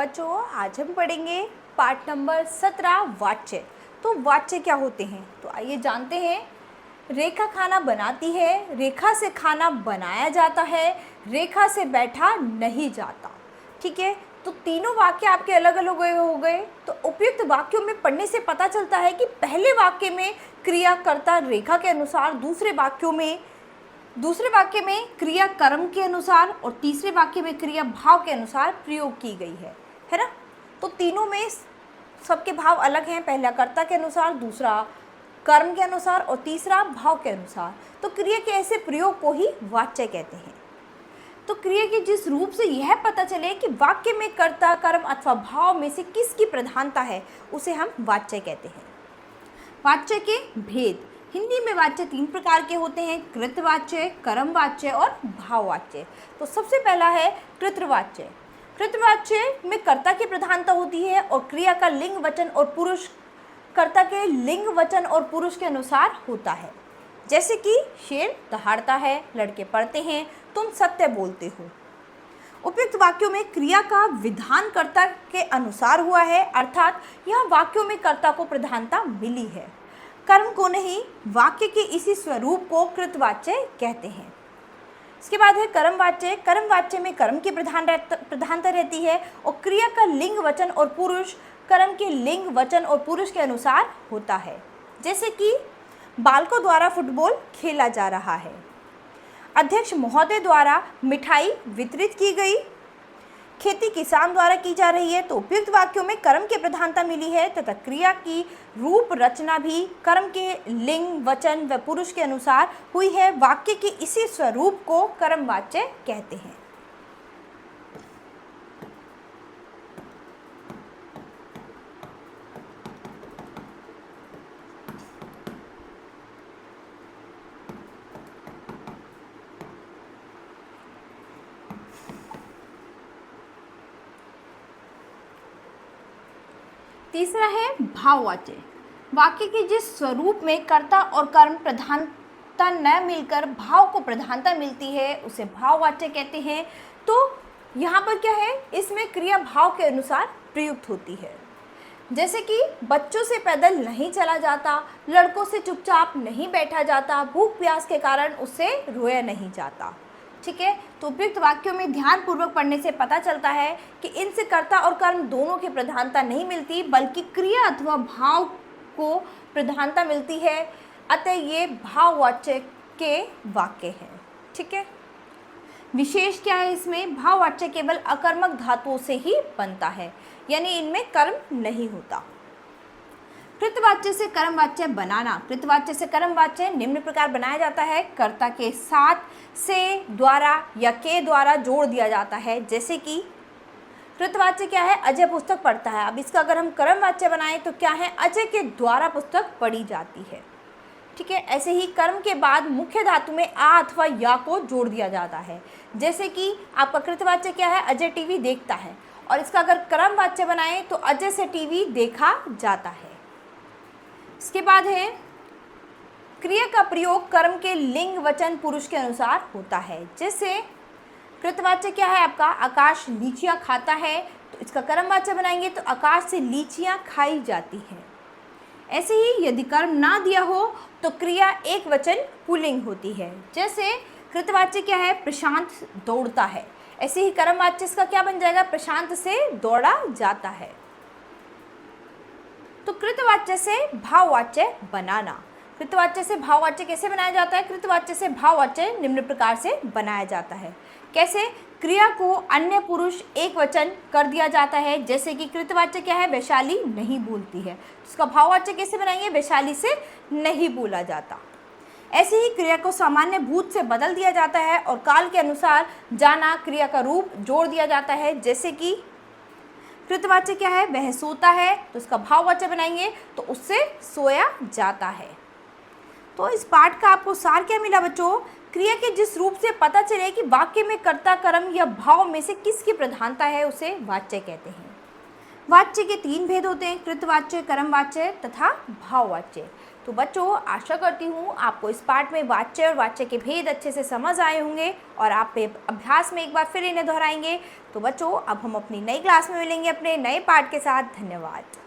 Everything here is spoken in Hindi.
बच्चों, आज हम पढ़ेंगे पाठ नंबर 17 वाच्य। तो वाच्य क्या होते हैं, तो आइए जानते हैं। रेखा खाना बनाती है, रेखा से खाना बनाया जाता है, रेखा से बैठा नहीं जाता। ठीक है, तो तीनों वाक्य आपके अलग अलग हो गए। तो उपयुक्त वाक्यों में पढ़ने से पता चलता है कि पहले वाक्य में क्रियाकर्ता रेखा के अनुसार, दूसरे वाक्य में क्रिया कर्म के अनुसार और तीसरे वाक्य में क्रिया भाव के अनुसार प्रयोग की गई है ना। तो तीनों में सबके भाव अलग हैं, पहला कर्ता के अनुसार, दूसरा कर्म के अनुसार और तीसरा भाव के अनुसार। तो क्रिया के ऐसे प्रयोग को ही वाच्य कहते हैं। तो क्रिया के जिस रूप से यह पता चले कि वाक्य में कर्ता, कर्म अथवा भाव में से किसकी प्रधानता है, उसे हम वाच्य कहते हैं। वाच्य के भेद। हिंदी में वाच्य 3 प्रकार के होते हैं, कृतवाच्य, कर्मवाच्य और भाववाच्य। तो सबसे पहला है कृतवाच्य। कृतवाच्य में कर्ता की प्रधानता होती है और क्रिया का लिंग, वचन और पुरुष कर्ता के लिंग, वचन और पुरुष के अनुसार होता है। जैसे कि शेर दहाड़ता है, लड़के पढ़ते हैं, तुम सत्य बोलते हो। उपयुक्त वाक्यों में क्रिया का विधान कर्ता के अनुसार हुआ है, अर्थात यह वाक्यों में कर्ता को प्रधानता मिली है। कर्म को नहीं, वाक्य के इसी स्वरूप को कृतवाच्य कहते हैं। इसके बाद है कर्मवाच्य। कर्मवाच्य में कर्म की प्रधानता रहती है और क्रिया का लिंग, वचन और पुरुष कर्म के लिंग, वचन और पुरुष के अनुसार होता है। जैसे कि बालकों द्वारा फुटबॉल खेला जा रहा है, अध्यक्ष महोदय द्वारा मिठाई वितरित की गई, खेती किसान द्वारा की जा रही है। तो उपयुक्त वाक्यों में कर्म की प्रधानता मिली है तथा क्रिया की रूप रचना भी कर्म के लिंग, वचन व पुरुष के अनुसार हुई है। वाक्य के इसी स्वरूप को कर्मवाच्य कहते हैं। तीसरा है भाववाच्य। वाक्य के जिस स्वरूप में कर्ता और कर्म प्रधानता न मिलकर भाव को प्रधानता मिलती है, उसे भाववाच्य कहते हैं। तो यहाँ पर क्या है, इसमें क्रिया भाव के अनुसार प्रयुक्त होती है। जैसे कि बच्चों से पैदल नहीं चला जाता, लड़कों से चुपचाप नहीं बैठा जाता, भूख प्यास के कारण उससे रोया नहीं जाता। ठीक है, तो उपयुक्त वाक्यों में ध्यानपूर्वक पढ़ने से पता चलता है कि इनसे कर्ता और कर्म दोनों की प्रधानता नहीं मिलती, बल्कि क्रिया अथवा भाव को प्रधानता मिलती है। अतः ये भाववाच्य के वाक्य हैं। ठीक है, विशेष क्या है इसमें, भाववाच्य केवल अकर्मक धातुओं से ही बनता है, यानी इनमें कर्म नहीं होता। कृतवाच्य से कर्मवाच्य बनाना। कृतवाच्य से कर्मवाच्य निम्न प्रकार बनाया जाता है। कर्ता के साथ से, द्वारा या के द्वारा जोड़ दिया जाता है। जैसे कि कृतवाच्य क्या है, अजय पुस्तक पढ़ता है। अब इसका अगर हम कर्मवाच्य बनाएं तो क्या है, अजय के द्वारा पुस्तक पढ़ी जाती है। ठीक है, ऐसे ही कर्म के बाद मुख्य धातु में आ अथवा या को जोड़ दिया जाता है। जैसे कि आपका कृतवाच्य क्या है, अजय टीवी देखता है, और इसका अगर कर्मवाच्य बनाएं तो अजय से टीवी देखा जाता है। इसके बाद है क्रिया का प्रयोग कर्म के लिंग, वचन, पुरुष के अनुसार होता है। जैसे कृतवाच्य क्या है आपका, आकाश लीचियां खाता है, तो इसका कर्मवाच्य बनाएंगे तो आकाश से लीचियां खाई जाती हैं। ऐसे ही यदि कर्म ना दिया हो तो क्रिया एक वचन पुल्लिंग होती है। जैसे कृतवाच्य क्या है, प्रशांत दौड़ता है, ऐसे ही कर्मवाच्य इसका क्या बन जाएगा, प्रशांत से दौड़ा जाता है। तो कृतवाच्य से भाववाच्य बनाना। कृतवाच्य से भाववाच्य कैसे बनाया जाता है, कृतवाच्य से भाववाच्य निम्न प्रकार से बनाया जाता है। कैसे, क्रिया को अन्य पुरुष एक वचन कर दिया जाता है। जैसे कि कृतवाच्य क्या है, वैशाली नहीं बोलती है, उसका भाववाच्य कैसे बनाएंगे, वैशाली से नहीं बोला जाता। ऐसे ही क्रिया को सामान्य भूत से बदल दिया जाता है और काल के अनुसार जाना क्रिया का रूप जोड़ दिया जाता है। जैसे कि कृतवाच्य क्या है, वह सोता है, तो उसका भाववाच्य बनाएंगे तो उससे सोया जाता है। तो इस पाठ का आपको सार क्या मिला बच्चों, क्रिया के जिस रूप से पता चले कि वाक्य में कर्ता, कर्म या भाव में से किसकी प्रधानता है, उसे वाच्य कहते हैं। वाच्य के 3 भेद होते हैं, कृतवाच्य, कर्मवाच्य तथा भाववाच्य। तो बच्चों, आशा करती हूँ आपको इस पाठ में वाच्य और वाच्य के भेद अच्छे से समझ आए होंगे और आप अभ्यास में एक बार फिर इन्हें दोहराएंगे। तो बच्चों, अब हम अपनी नई क्लास में मिलेंगे अपने नए पाठ के साथ। धन्यवाद।